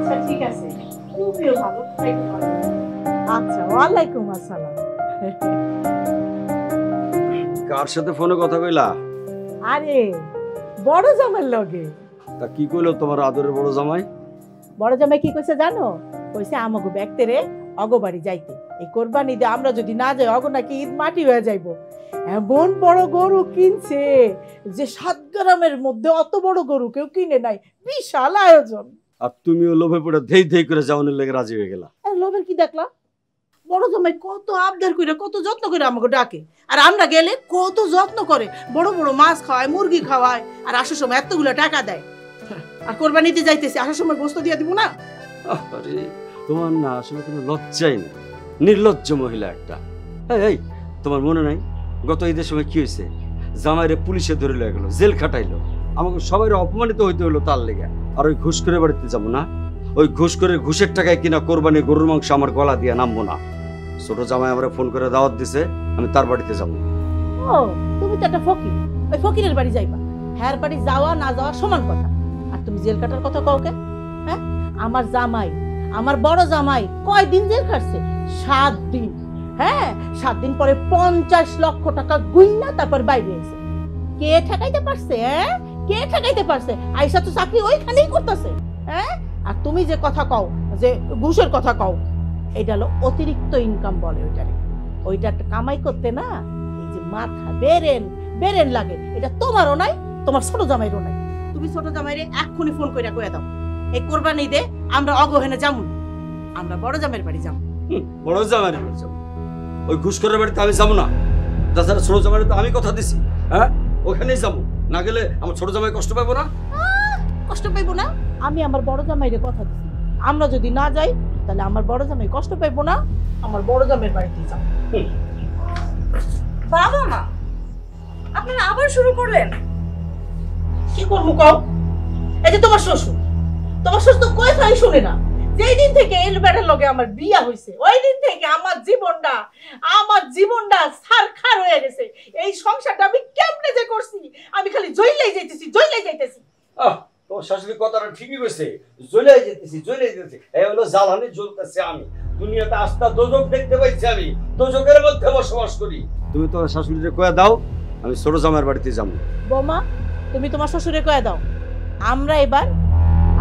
আচ্ছা ঠিক আছে, তুমিও ভালো থাকো। আচ্ছা, ওয়ালাইকুম আসসালাম। কার সাথে ফোনে কথা কইলা? আরে বড় জামাইয়ের লগে। তা কি কইলো তোমার আদরের বড় জামাই? বড় জামাই কি কইছে জানো? কইছে আমাগো ব্যক্তিরে অগবাড়ি যাইতে, এই কোরবানি দিয়ে আমরা যদি না যাই অগ নাকি ঈদ মাটি হয়ে যাইব। এমন বড় গরু কিনছে যে 7 গ্রামের মধ্যে অত বড় গরু কেউ কিনে নাই, বিশাল আয়োজন। আর তুমিও লোভে পড়ে ধেই ধেই করে যাওয়ানোর লেগে রাজি হয়ে গেলা। লোভের কি দেখলা? বড় জামাই কত আবদার করে কত যত্ন করে আমাকে ডাকে, আর আমরা গেলে কত যত্ন করে, বড় বড় মাছ খাওয়ায়, মুরগি খাওয়ায়, আর আসার সময় এতগুলো টাকা দেয়। আর কোরবানিতে যাইতেছি, আসার সময় গোস্ত দিয়ে দিব না? আরে তোমার না আসলে কোনো লজ্জাই নেই, নির্লজ্জ মহিলা একটা। এই তোমার মনে নাই গত ঈদের সময় কি হয়েছে? জামাইরে পুলিশে ধরে লয়ে গেল, জেল খাটাইলো, আমাকে সবাই অপমানিত হইতে হলো তার লেগে। আর ওই ঘুষ করে বাড়িতে যাবো না? ওই ঘুষ করে ঘুষের টাকায় কিনা কোরবানি গরুর মাংস আমার গলা দিয়ে নামবো না। ছোট জামাই আমরা ফোন করে দাওয়াত দিছে, আমি তার বাড়িতে যাবো। ও তুমি তো একটা ফকির, ওই ফকিরের বাড়ি যাইবা। হ্যার বাড়ি যাওয়া না যাওয়া সমান কথা। আর তুমি জেল কাটার কথা কাউকে? হ্যাঁ, আমার জামাই, আমার বড় জামাই কয়দিন জেল কাটছে? 7 দিন। হ্যাঁ, 7 দিন পরে 50 লক্ষ টাকা গুইন্না তারপর বাইরে এসে। কে ঠেকাইতে পারছে? হ্যাঁ, কে ঠেকাইতে পারছে? আইসা তো চাকরি ওইখানেই করতেছে। হ্যাঁ, আর তুমি যে কথা কও, যে ঘুষের কথা কও, এটা হলো অতিরিক্ত ইনকাম বলে ওইটারে। ওইটা কামাই করতে না, এই যে মাথা বেরেন বেরেন লাগে, এটা তোমারও নাই, তোমার ছোট জামাইরও নাই। তুমি ছোট জামাইরে এক্ষুনি ফোন কইরা কইয়া দাও, এই কোরবানি দে আমরা অগহেনে যামু, আমরা বড় জামাইয়ের বাড়ি যাবো। বড় জামাইয়ের বাড়ি যাবো? ওই ঘুষ করে বাড়িতে আমি যাবো না। তাছাড়া ছোট জামাইরে তো আমি কথা দিছি, হ্যাঁ ওখানেই যাবো। না গেলে আমার ছোট জামাই কষ্ট পাবো না? কষ্ট পাইবো না? আমি আমার বড় জামাইরে কথা দিছি, আমরা যদি না যাই তাহলে আমার বড় জামাই কষ্ট পাইবো না, আমার বড় জামাইয়ের বাড়িতে যাবো। বাবা মা আপনারা আবার শুরু করলেন? কি করবো কও? এই যে তোমার শ্বশুর, তোমার শ্বশুর তো কথাই শুনে না। যেই দিন থেকে এই বেটার লগে আমার বিয়া হইছে, ওই দিন থেকে আমার জীবনটা ছারখার হয়ে গেছে। এই সংসারটা আমি কেমনে যে করছি, আমি খালি জইলাই যাইতেছি। তোমার শাশুড়ি কথাটা ঠিকই কইছে, জ্বলাই যেতেছি। এই হলো জ্বালানি জ্বলতেছে আমি। দুনিয়াতে আস্থা দোজক দেখতে পাইছি, আমি দোজকের মধ্যে বসবাস করি। তুমি তোমার শাশুড়িকে কয়ে দাও আমি ছোট জামাইয়ের বাড়িতে যাবো। বৌমা, তুমি তোমার শ্বশুরে কয়ে দাও আমরা এবার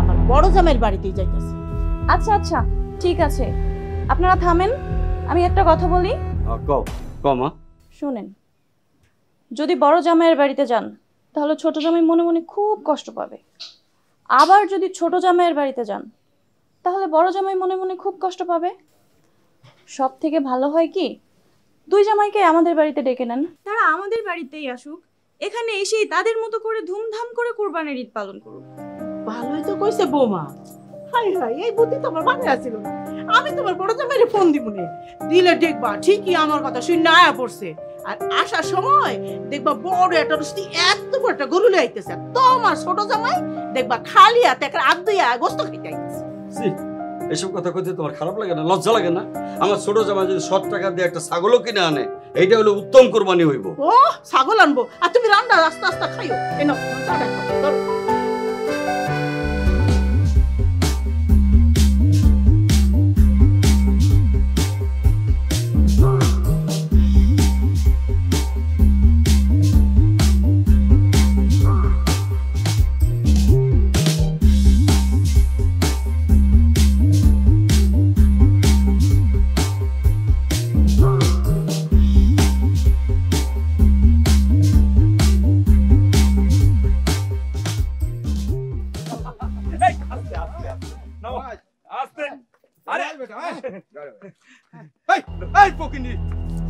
আমার বড় জামাইয়ের বাড়িতেই যাইতেছি। আচ্ছা আচ্ছা ঠিক আছে, আপনারা থামেন, আমি একটা কথা বলি। মা শুনেন, যদি বড় জামাইয়ের বাড়িতে যান তাহলে ছোট জামাই মনে মনে খুব কষ্ট পাবে। আবার যদি ছোট জামাইয়ের বাড়িতে যান তাহলে বড় জামাই মনে মনে খুব কষ্ট পাবে। সব থেকে ভালো হয় কি, 2 জামাইকে আমাদের বাড়িতে ডেকে নেন, তারা আমাদের বাড়িতেই আসুক, এখানে এসেই তাদের মতো করে ধুমধাম করে কোরবানির ঈদ পালন করুক। ভালোই তো কইছে বৌমা। হাই হাই, এই বুদ্ধি তো আমার মাথায় আসছিল না। আমি তোমার বড় জামাইরে ফোন দিব নে, দিলে দেখবা ঠিকই আমার কথা শুনে আয়া পড়ছে। আর আসার সময় দেখবা বড় একটা রুস্তি এত বড় একটা গরু লয়ে আইতেছে, তোমার ছোট জামাই দেখবা খালি হাতে একটা আদুইয়া গোস্ত খাইতে আইতেছে। এসব কথা কইতে তোমার খারাপ লাগে না, লজ্জা লাগে না? আমার ছোট জামাই যদি 100 টাকা দিয়ে একটা ছাগলও কিনে আনে, এইটা হলো উত্তম কোরবানি হইব। ও ছাগল আনবো, আর তুমি রান্না আস্তে আস্তে খাইও। এই নাও চাটা খাও।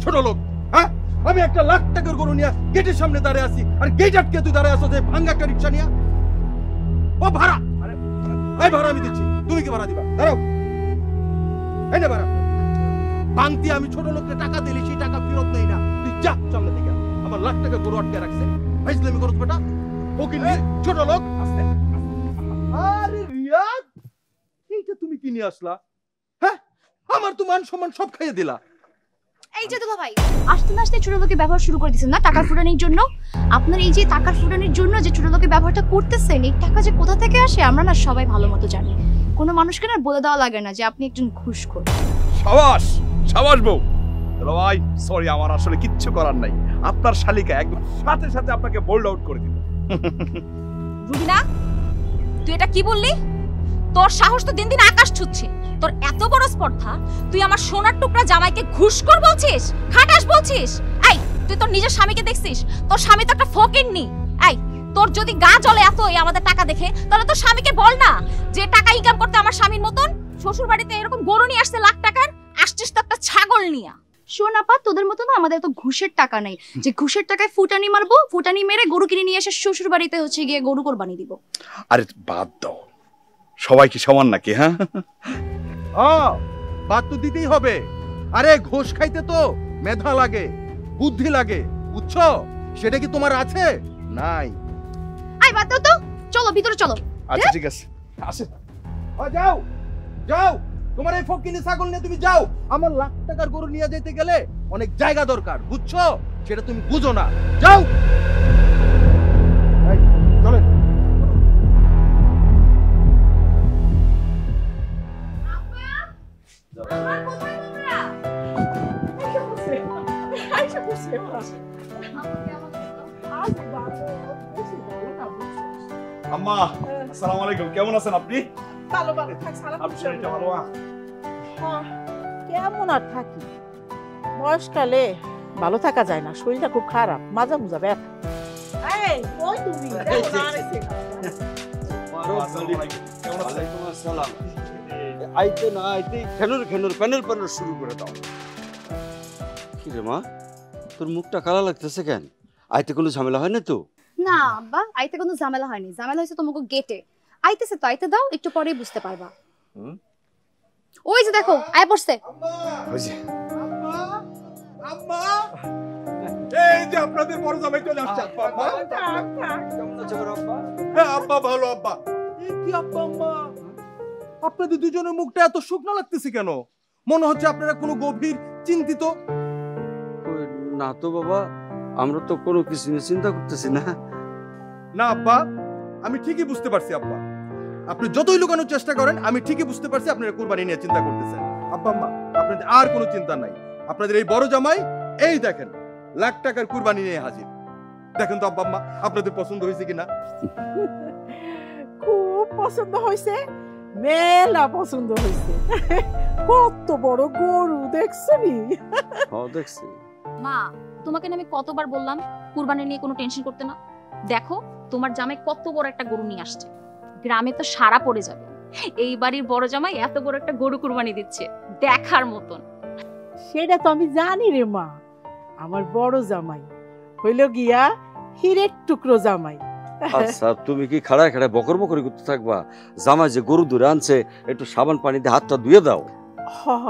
ছোট লোক, হ্যাঁ আমি 1 লাখ টাকার গরু নিয়ে গেটের সামনে দাঁড়িয়ে আছি, আর গেট আটকে তুই দাঁড়িয়ে আছো যে ভাঙ্গা একটা রিক্সা নিয়ে। ও ভাড়া, এই ভাড়া আমি দিচ্ছি, তুমি কি ভাড়া দিবা? দাঁড়াও, এই না ভাড়া। ভাঙতি আমি ছোট লোককে টাকা দিলি, সেই টাকা ফেরত নেই না। তুই যা সামনে থেকে। আমার 1 লাখ টাকা গরু আটকে রাখছে, ভাইজলামি করছ বেটা, ওকে নিয়ে ছোট লোক। আরে রিয়াদ, এইটা তুমি কি নিয়ে আসলা? হ্যাঁ, আমার তো মান সম্মান সব খাইয়ে দিলা। এই যে দুলা ভাই, আসতে না আসতে ছোট লোকের ব্যবহার শুরু করে দিয়েছেন না টাকা ফুটানোর জন্য। আপনার এই যে টাকা ফুটানোর জন্য যে ছোট লোকের ব্যবহারটা করতেছেন, এই টাকা যে কোথা থেকে আসে আমরা না সবাই ভালো মতো জানি। কোনো মানুষকে না বলে দেওয়া লাগে না যে আপনি একজন ঘুষখোর। সাবাস সাবাস বউ। ভাই সরি, আমার আসলে কিচ্ছু করার নাই। আপনার শালিকা একদম সাথে সাথে আপনাকে বোল্ড আউট করে দিল। রুবিনা, তুই এটা কি বললি? তোর সাহস তো দিন দিন আকাশ ছুঁচ্ছে। তোর এত বড় স্পর্ধা, তুই আমার সোনার টুকরা জামাইকে ঘুষখোর বলছিস, খাটাস বলছিস? এই, তুই তোর নিজের স্বামীকে দেখছিস? তোর স্বামী তো একটা ফকিন্নি। এই, তোর যদি গা জ্বলে এতই আমাদের টাকা দেখে, তাহলে তোর স্বামীকে বল না যে টাকা ইনকাম করতে আমার স্বামীর মতন। শ্বশুর বাড়িতে এরকম গরু নিয়ে আসছে লাখ টাকার, আসছিস তো একটা ছাগল নিয়া। শোন আপা, তোদের মতো না আমাদের তো ঘুষের টাকা নেই যে ঘুষের টাকায় ফুটানি মারবো, ফুটানি মেরে গরু কিনে নিয়ে এসে শ্বশুর বাড়িতে হচ্ছে গিয়ে গরু কোরবানি দিব। আরে বাদ দাও, সবাই কি সমান নাকি? হ্যাঁ বাদ তো দিতেই হবে। আরে ঘোষ খাইতে তো মেধা লাগে, বুদ্ধি লাগে, বুঝছো? সেটা কি তোমার আছে? নাই। আই বাদ দাও তো, চলো ভিতরে চলো। আচ্ছা ঠিক আছে, আসে। যাও যাও, তোমার এই ফকিনি ছাগল নিয়ে তুমি যাও। আমার লাখ টাকার গরু নিয়ে যেতে গেলে অনেক জায়গা দরকার, বুঝছো? সেটা তুমি বুঝো না। যাও, এই, চলেন। আম্মা আসসালামু আলাইকুম, কেমন আছেন আপনি? ভালো ভালো থাক, সালাম। আপনার শরীরটা ভালো? কেমন আর থাকি, বয়সকালে ভালো থাকা যায় না, শরীরটা খুব খারাপ, মাজা মুজা ব্যথা। এই কই তুমি? ওয়ালাইকুম আসসালাম। আইতে না আইতে খেনুর খেনুর প্যানেল প্যানেল শুরু করে দাও। কি রে মা, তোর মুখটা কালা লাগতেছে কেন? আইতে কোনো ঝামেলা হয় না তো? না আব্বা, আইতে কোনো ঝামেলা হয়নি, ঝামেলা হয়েছে তোমাকে গেটে। আইতেছে তো, আইতে দাও, একটু পরেই বুঝতে পারবা। ওই যে দেখো আয় পড়ছে। ওই যে আম্মা, এই যে আপনাদের বড় জামাই চলে আসছে। আব্বা, কেমন আছে গো আব্বা? হ্যাঁ আব্বা, ভালো আব্বা। এই কি আব্বা আম্মা, আপনাদের দুজনের মুখটা এত শুকনো লাগতেছে কেন? মনে হচ্ছে আপনারা কোনো গভীর চিন্তিত। কই, না তো বাবা, আমরা তো কোনো কিছু নিয়ে চিন্তা করতেছি না। না আব্বা, আমি ঠিকই বুঝতে পারছি আব্বা। আপনি যতই লুকানোর চেষ্টা করেন, আমি ঠিকই বুঝতে পারছি আপনারা কুরবানি নিয়ে চিন্তা করতেছেন। আব্বা আম্মা, আপনাদের আর কোনো চিন্তা নাই। আপনাদের এই বড় জামাই, এই দেখেন, লাখ টাকার কুরবানি নিয়ে হাজির। দেখেন তো আব্বা আম্মা, আপনাদের পছন্দ হয়েছে কিনা? খুব পছন্দ হয়েছে, মেলা পছন্দ হয়েছে। কত বড় গরু দেখছো নি? হ্যাঁ দেখছি। মা, তোমাকে না আমি কতবার বললাম কুরবানি নিয়ে কোনো টেনশন করতে না। দেখো তোমার জামাই কত বড় একটা গরু নিয়ে আসছে, গ্রামে তো সারা পড়ে যাবে। এই বাড়ির বড় জামাই এত বড় একটা গরু কুরবানি দিচ্ছে, দেখার মতন। সেটা তো আমি জানি রে মা, আমার বড় জামাই হইল গিয়া হিরের টুকরো জামাই। আচ্ছা, তুমি কি খাড়ায় খাড়ায় বকর বকরি করতে থাকবা? জামাই যে গরু দূরে আনছে, একটু সাবান পানি দিয়ে হাতটা ধুয়ে দাও। হ হ,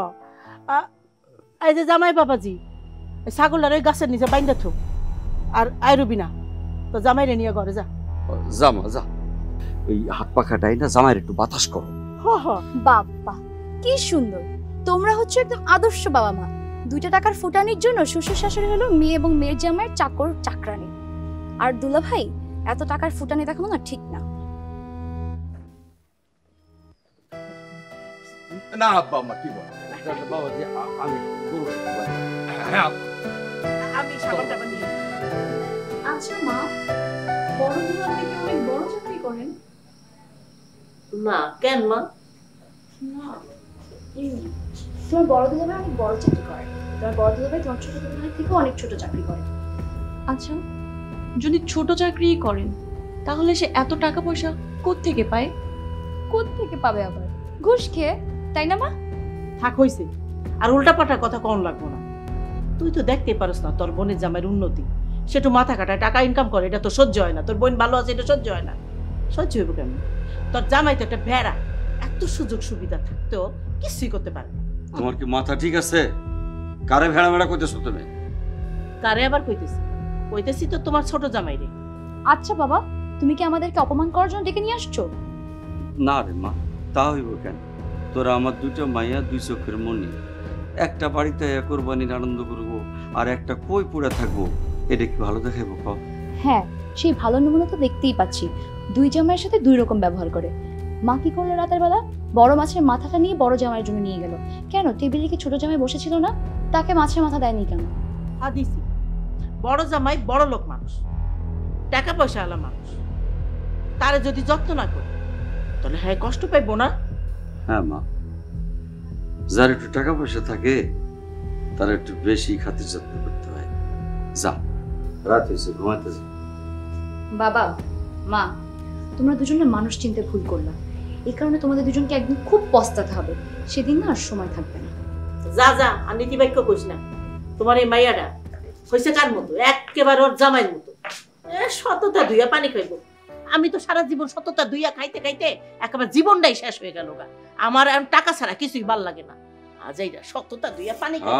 এই যে জামাই বাবাজি, ছাগলার ওই গাছের নিচে বাইন্দা থো, আর আইরবি না তো জামাই রে নিয়ে ঘরে যা। জামা যা, ওই হাত পা খাটাই না, জামাইয়ের একটু বাতাস করো। হ হ, বাবা কি সুন্দর, তোমরা হচ্ছে একদম আদর্শ বাবা মা। 2 টাকার ফুটানির জন্য শ্বশুর শাশুড়ি হলো মেয়ে এবং মেয়ের জামাইয়ের চাকর চাকরানি। আর দুলা ভাই, এত টাকার ফুটানি দেখানো না ঠিক না। না আব্বা আম্মা, কি বল? বাবাজি, আমি গরু হ্যাঁ, আমি সাবান টাবান নিয়ে। আচ্ছা মা, বড় দুলা ভাই কি অনেক বড় চাকরি করেন? না কেন মা? না, তোমার বড় দুলা ভাই অনেক বড় চাকরি করেন। তোমার বড় দুলা ভাই তোমার ছোট দুলা ভাই থেকে অনেক ছোট চাকরি করেন। আচ্ছা, যদি ছোট চাকরিই করেন তাহলে সে এত টাকা পয়সা কোত্থেকে পায়? কোত্থেকে পাবে আবার? ঘুষ খেয়ে, তাই না মা? থাক হইছে, আর উল্টা পাল্টা কথা কম লাগবো না। তুই তো দেখতেই পারস না তোর বোনের জামাইয়ের উন্নতি, সে তো মাথা কাটায় টাকা ইনকাম করে, এটা তো সহ্য হয় না। তোর বোন ভালো আছে, এটা সহ্য হয় না। সহ্য হইব কেমন? তোর জামাই তো একটা ভেড়া, এত সুযোগ সুবিধা থাকতেও কিছুই করতে পারে না। তোমার কি মাথা ঠিক আছে? কারে ভেড়া ভেড়া করতেছো তুমি? কারে আবার কইতেছি? কইতেছি তো তোমার ছোট জামাই রে। আচ্ছা বাবা, তুমি কি আমাদেরকে অপমান করার জন্য ডেকে নিয়ে আসছো? না রে মা, তা হইব কেন? তোরা আমার 2টা মাইয়া, 2 চোখের মনি। একটা বাড়িতে কোরবানির আনন্দ করবো আর একটা কই পড়ে থাকবো, এটা কি ভালো দেখাবো? কও। হ্যাঁ, সেই ভালো নমুনা তো দেখতেই পাচ্ছি। দুই জামাইয়ের সাথে দুই রকম ব্যবহার করে। মা কি করলো রাতের বেলা? বড় মাছের মাথাটা নিয়ে বড় জামাইয়ের জন্য নিয়ে গেল। কেন, টেবিলে কি ছোট জামাই বসেছিল না? তাকে মাছের মাথা দেয়নি কেন? হাদিসি বড় জামাই বড় লোক মানুষ, টাকা পয়সা আলা মানুষ, তারে যদি যত্ন না করে তাহলে হ্যাঁ কষ্ট পাইবো না? হ্যাঁ মা, যার একটু টাকা পয়সা থাকে তার একটু বেশি খাতির যত্ন করতে হয়। যা, রাত হয়েছে, ঘুমাতে যা। বাবা, মা, তোমরা দুজনে মানুষ চিনতে ভুল করলা। এই কারণে তোমাদের দুজনকে একদিন খুব পস্তাতে হবে। সেদিন না আর সময় থাকবে না। যা যা, আর নীতিবাক্য কইস না। তোমার এই মাইয়াটা হয়েছে কার মতো? একেবারে ওর জামাইয়ের মতো। সততা ধুইয়া পানি খাইবো। আমি তো সারা জীবন সততা ধুইয়া খাইতে খাইতে একেবারে জীবনটাই শেষ হয়ে গেল গা। আমার এখন টাকা ছাড়া কিছুই ভাল লাগে না। আজ এইটা সততা ধুইয়া পানি খাই।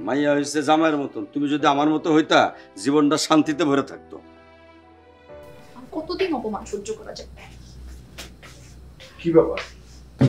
মাইয়া হয়েছে জামাইয়ের মতন, তুমি যদি আমার মতো হইতা জীবনটা শান্তিতে ভরে থাকতো। কতদিন অপমান সহ্য করা যায়? কি ব্যাপার?